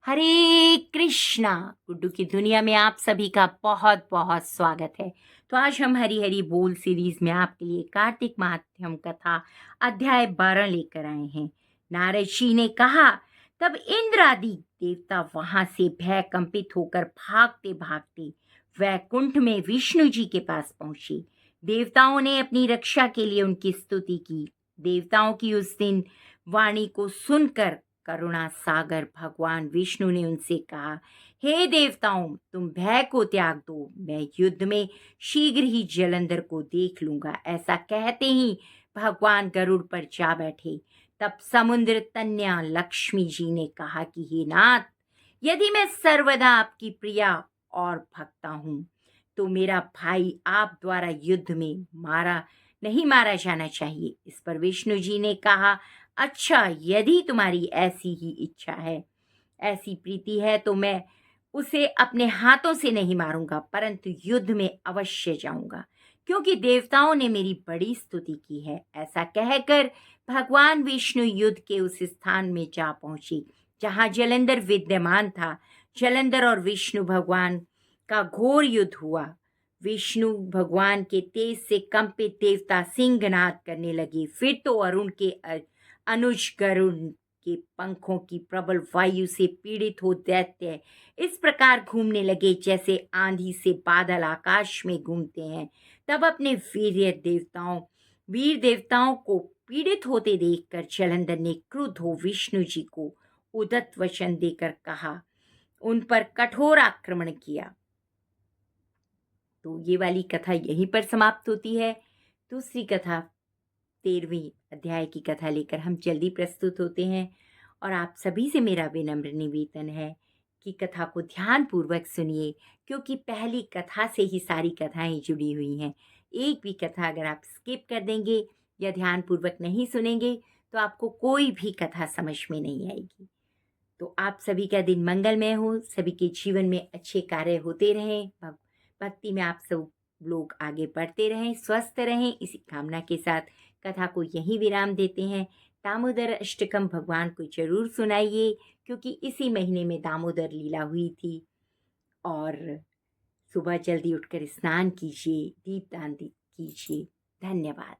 हरे कृष्णा। गुड्डू की दुनिया में आप सभी का बहुत बहुत स्वागत है। तो आज हम हरी हरी बोल सीरीज में आपके लिए कार्तिक माध्यम कथा अध्याय 12 लेकर आए हैं। नारद जी ने कहा, तब इंद्र आदि देवता वहां से भय कंपित होकर भागते भागते वैकुंठ में विष्णु जी के पास पहुंचे। देवताओं ने अपनी रक्षा के लिए उनकी स्तुति की। देवताओं की उस दिन वाणी को सुनकर करुणा सागर भगवान विष्णु ने उनसे कहा, हे देवताओं, तुम भय को त्याग दो। मैं युद्ध में शीघ्र ही जलंधर को देख लूंगा। ऐसा कहते ही भगवान गरुड़ पर जा बैठे। तब समुद्र तन्या लक्ष्मी जी ने कहा कि हे नाथ, यदि मैं सर्वदा आपकी प्रिया और भक्ता हूँ तो मेरा भाई आप द्वारा युद्ध में नहीं मारा जाना चाहिए। इस पर विष्णु जी ने कहा, अच्छा, यदि तुम्हारी ऐसी ही इच्छा है, ऐसी प्रीति है, तो मैं उसे अपने हाथों से नहीं मारूंगा, परंतु युद्ध में अवश्य जाऊंगा, क्योंकि देवताओं ने मेरी बड़ी स्तुति की है। ऐसा कहकर भगवान विष्णु युद्ध के उस स्थान में जा पहुंचे जहां जलंधर विद्यमान था। जलंधर और विष्णु भगवान का घोर युद्ध हुआ। विष्णु भगवान के तेज से कंपित देवता सिंहनाद करने लगे। फिर तो अरुण के अनुज गरुण के पंखों की प्रबल वायु से पीड़ित हो दैत्य इस प्रकार घूमने लगे जैसे आंधी से बादल आकाश में घूमते हैं। तब अपने वीर देवताओं को पीड़ित होते देखकर जलंधर ने क्रुद्ध हो विष्णु जी को उदत्त वचन देकर कहा, उन पर कठोर आक्रमण किया। तो ये वाली कथा यहीं पर समाप्त होती है। दूसरी कथा 13वीं अध्याय की कथा लेकर हम जल्दी प्रस्तुत होते हैं और आप सभी से मेरा विनम्र निवेदन है कि कथा को ध्यान पूर्वक सुनिए, क्योंकि पहली कथा से ही सारी कथाएं जुड़ी हुई हैं। एक भी कथा अगर आप स्किप कर देंगे या ध्यान पूर्वक नहीं सुनेंगे तो आपको कोई भी कथा समझ में नहीं आएगी। तो आप सभी का दिन मंगलमय हो, सभी के जीवन में अच्छे कार्य होते रहें, भक्ति में आप सब लोग आगे बढ़ते रहें, स्वस्थ रहें, इसी कामना के साथ कथा को यहीं विराम देते हैं। दामोदर अष्टकम भगवान को जरूर सुनाइए, क्योंकि इसी महीने में दामोदर लीला हुई थी। और सुबह जल्दी उठकर स्नान कीजिए, दीपदान कीजिए। धन्यवाद।